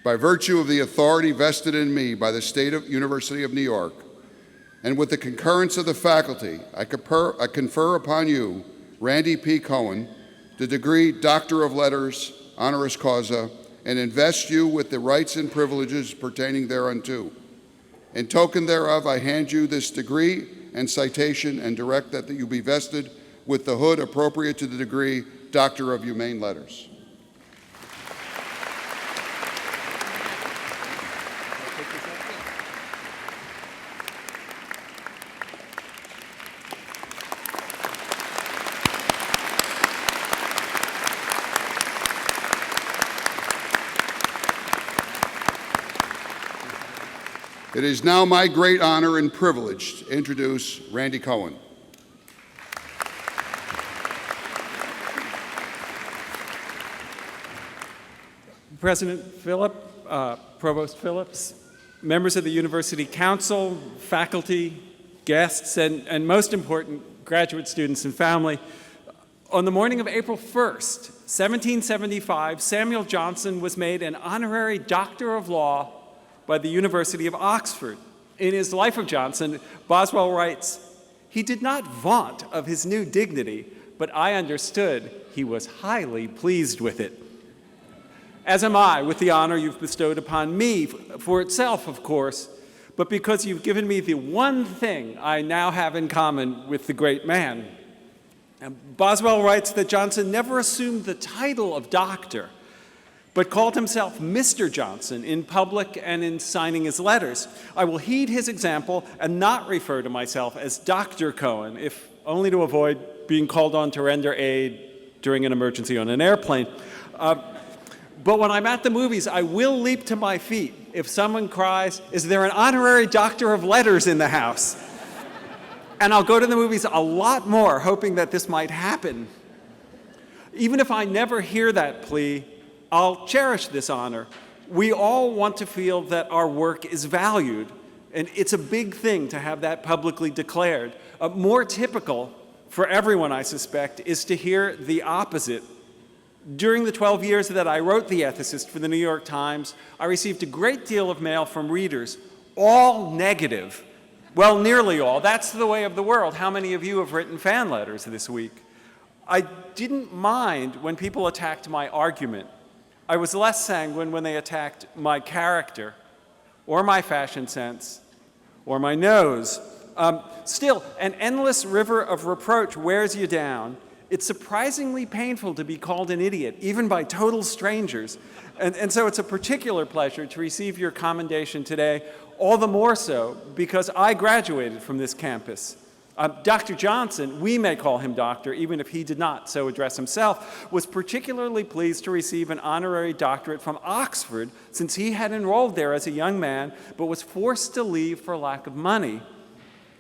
By virtue of the authority vested in me by the University of New York, and with the concurrence of the faculty, I confer upon you, Randy P. Cohen, the degree Doctor of Letters, honoris causa, and invest you with the rights and privileges pertaining thereunto. In token thereof, I hand you this degree and citation and direct that you be vested with the hood appropriate to the degree Doctor of Humane Letters. It is now my great honor and privilege to introduce Randy Cohen. President Phillip, Provost Phillips, members of the University Council, faculty, guests, and most important, graduate students and family. On the morning of April 1st, 1775, Samuel Johnson was made an honorary Doctor of Law by the University of Oxford. In his Life of Johnson, Boswell writes, "He did not vaunt of his new dignity, but I understood he was highly pleased with it. As am I with the honor you've bestowed upon me, for itself, of course, but because you've given me the one thing I now have in common with the great man." And Boswell writes that Johnson never assumed the title of doctor, but called himself Mr. Johnson in public and in signing his letters. I will heed his example and not refer to myself as Dr. Cohen, if only to avoid being called on to render aid during an emergency on an airplane. But when I'm at the movies, I will leap to my feet if someone cries, "Is there an honorary Doctor of Letters in the house?" And I'll go to the movies a lot more, hoping that this might happen. Even if I never hear that plea, I'll cherish this honor. We all want to feel that our work is valued, and it's a big thing to have that publicly declared. More typical for everyone, I suspect, is to hear the opposite. During the 12 years that I wrote The Ethicist for the New York Times, I received a great deal of mail from readers, all negative. Well, nearly all. That's the way of the world. How many of you have written fan letters this week? I didn't mind when people attacked my argument. I was less sanguine when they attacked my character, or my fashion sense, or my nose. Still, an endless river of reproach wears you down. It's surprisingly painful to be called an idiot, even by total strangers. And so it's a particular pleasure to receive your commendation today, all the more so because I graduated from this campus. Dr. Johnson, we may call him doctor, even if he did not so address himself, was particularly pleased to receive an honorary doctorate from Oxford since he had enrolled there as a young man, but was forced to leave for lack of money.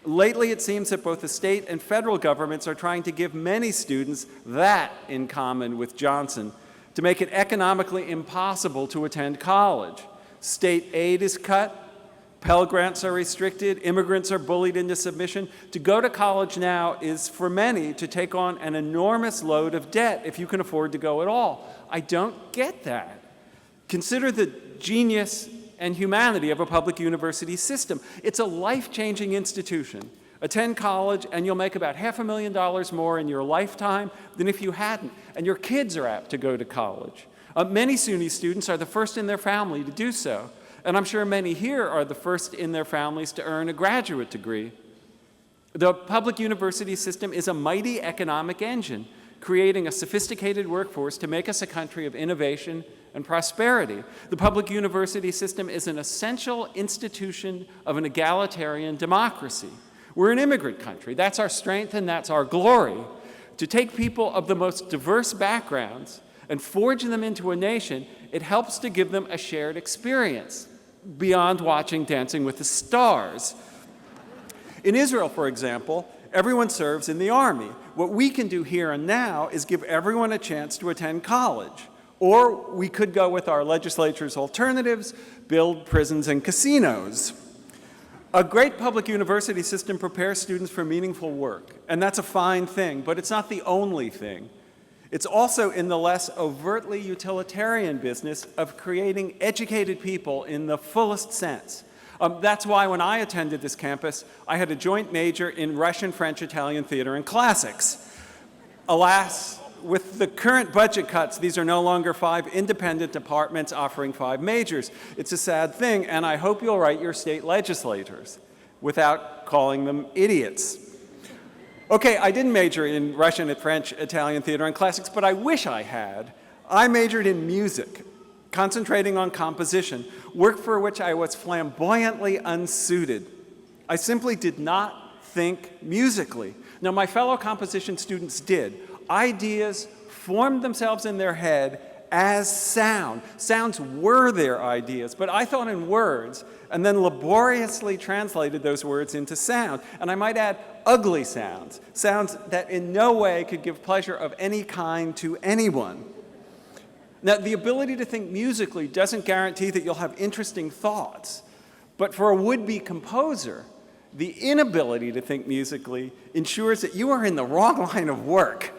Lately, it seems that both the state and federal governments are trying to give many students that in common with Johnson, to make it economically impossible to attend college. State aid is cut, Pell Grants are restricted, immigrants are bullied into submission. To go to college now is, for many, to take on an enormous load of debt if you can afford to go at all. I don't get that. Consider the genius and humanity of a public university system. It's a life-changing institution. Attend college and you'll make about $500,000 more in your lifetime than if you hadn't. And your kids are apt to go to college. Many SUNY students are the first in their family to do so. And I'm sure many here are the first in their families to earn a graduate degree. The public university system is a mighty economic engine, creating a sophisticated workforce to make us a country of innovation and prosperity. The public university system is an essential institution of an egalitarian democracy. We're an immigrant country. That's our strength and that's our glory. To take people of the most diverse backgrounds and forge them into a nation, it helps to give them a shared experience beyond watching Dancing with the Stars. In Israel, for example, everyone serves in the army. What we can do here and now is give everyone a chance to attend college. Or we could go with our legislature's alternatives, build prisons and casinos. A great public university system prepares students for meaningful work, and that's a fine thing, but it's not the only thing. It's also in the less overtly utilitarian business of creating educated people in the fullest sense. That's why when I attended this campus, I had a joint major in Russian, French, Italian theater, and classics. Alas, with the current budget cuts, these are no longer 5 independent departments offering 5 majors. It's a sad thing, and I hope you'll write your state legislators without calling them idiots. Okay, I didn't major in Russian, French, Italian theater, and classics, but I wish I had. I majored in music, concentrating on composition, work for which I was flamboyantly unsuited. I simply did not think musically. Now, my fellow composition students did. Ideas formed themselves in their head as sound. Sounds were their ideas, but I thought in words and then laboriously translated those words into sound. And I might add ugly sounds, sounds that in no way could give pleasure of any kind to anyone. Now, the ability to think musically doesn't guarantee that you'll have interesting thoughts, but for a would-be composer, the inability to think musically ensures that you are in the wrong line of work.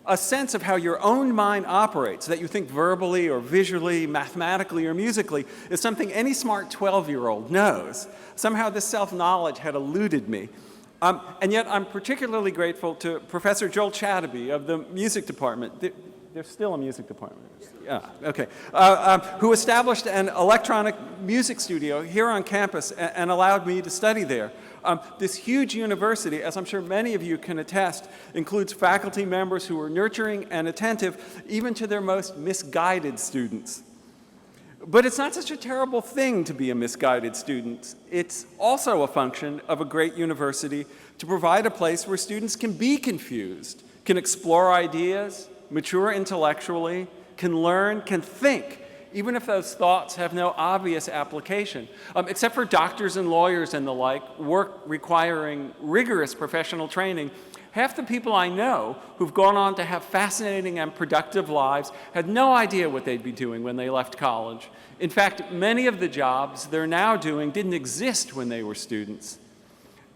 A sense of how your own mind operates, that you think verbally or visually, mathematically or musically, is something any smart 12-year-old knows. Somehow this self-knowledge had eluded me. And yet I'm particularly grateful to Professor Joel Chatterby of the music department. There's still a music department. Yeah, okay. Who established an electronic music studio here on campus and allowed me to study there. This huge university, as I'm sure many of you can attest, includes faculty members who are nurturing and attentive even to their most misguided students. But it's not such a terrible thing to be a misguided student. It's also a function of a great university to provide a place where students can be confused, can explore ideas, mature intellectually, can learn, can think, even if those thoughts have no obvious application. Except for doctors and lawyers and the like, work requiring rigorous professional training, half the people I know who've gone on to have fascinating and productive lives had no idea what they'd be doing when they left college. In fact, many of the jobs they're now doing didn't exist when they were students.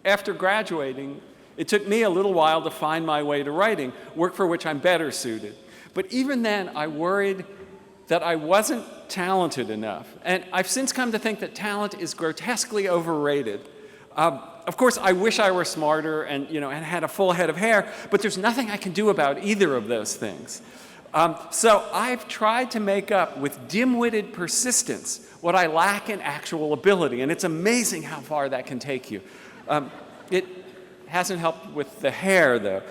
After graduating, it took me a little while to find my way to writing, work for which I'm better suited. But even then, I worried that I wasn't talented enough. And I've since come to think that talent is grotesquely overrated. Of course, I wish I were smarter and had a full head of hair, but there's nothing I can do about either of those things. So I've tried to make up with dim-witted persistence what I lack in actual ability, and it's amazing how far that can take you. It hasn't helped with the hair, though.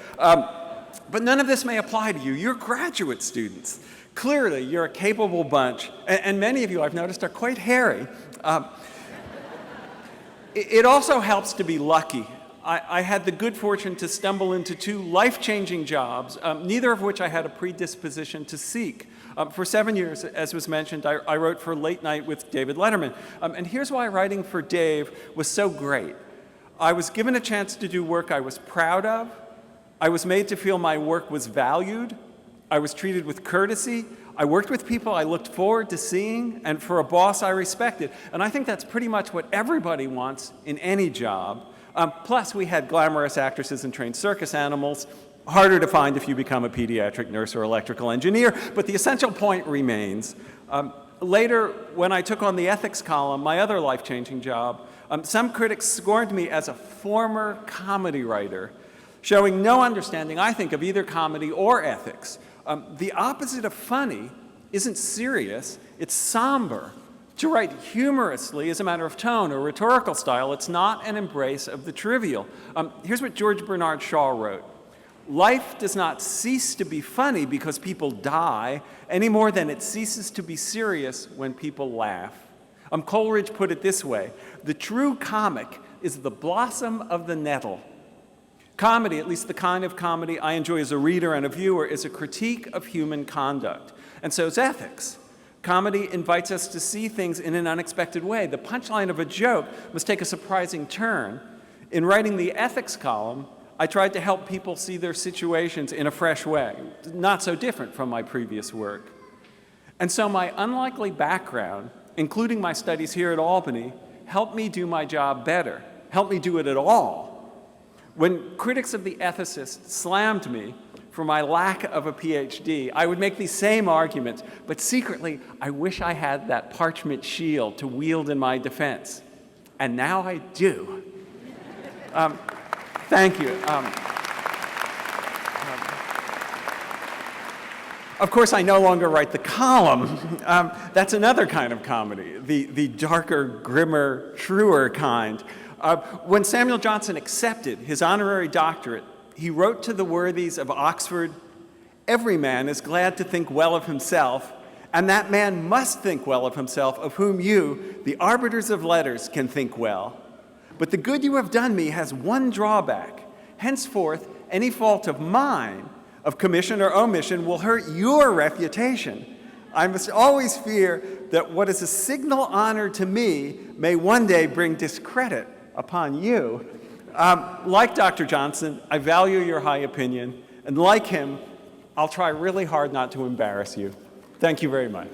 But none of this may apply to you. You're graduate students. Clearly, you're a capable bunch, and many of you, I've noticed, are quite hairy. It also helps to be lucky. I had the good fortune to stumble into 2 life-changing jobs, neither of which I had a predisposition to seek. For 7 years, as was mentioned, I wrote for Late Night with David Letterman. And here's why writing for Dave was so great. I was given a chance to do work I was proud of. I was made to feel my work was valued. I was treated with courtesy. I worked with people I looked forward to seeing, and for a boss I respected. And I think that's pretty much what everybody wants in any job. Plus, we had glamorous actresses and trained circus animals. Harder to find if you become a pediatric nurse or electrical engineer, but the essential point remains. Later, when I took on the ethics column, my other life-changing job, some critics scorned me as a former comedy writer, showing no understanding, I think, of either comedy or ethics. The opposite of funny isn't serious, it's somber. To write humorously is a matter of tone or rhetorical style. It's not an embrace of the trivial. Here's what George Bernard Shaw wrote. Life does not cease to be funny because people die, any more than it ceases to be serious when people laugh. Coleridge put it this way, the true comic is the blossom of the nettle. Comedy, at least the kind of comedy I enjoy as a reader and a viewer, is a critique of human conduct. And so is ethics. Comedy invites us to see things in an unexpected way. The punchline of a joke must take a surprising turn. In writing the ethics column, I tried to help people see their situations in a fresh way, not so different from my previous work. And so my unlikely background, including my studies here at Albany, helped me do my job better, helped me do it at all. When critics of The Ethicist slammed me for my lack of a PhD, I would make these same arguments, but secretly, I wish I had that parchment shield to wield in my defense. And now I do. Thank you. Of course, I no longer write the column. That's another kind of comedy, the darker, grimmer, truer kind. When Samuel Johnson accepted his honorary doctorate, he wrote to the worthies of Oxford, "Every man is glad to think well of himself, and that man must think well of himself, of whom you, the arbiters of letters, can think well. But the good you have done me has one drawback. Henceforth, any fault of mine, of commission or omission, will hurt your reputation. I must always fear that what is a signal honor to me may one day bring discredit upon you." Like Dr. Johnson, I value your high opinion, and like him, I'll try really hard not to embarrass you. Thank you very much.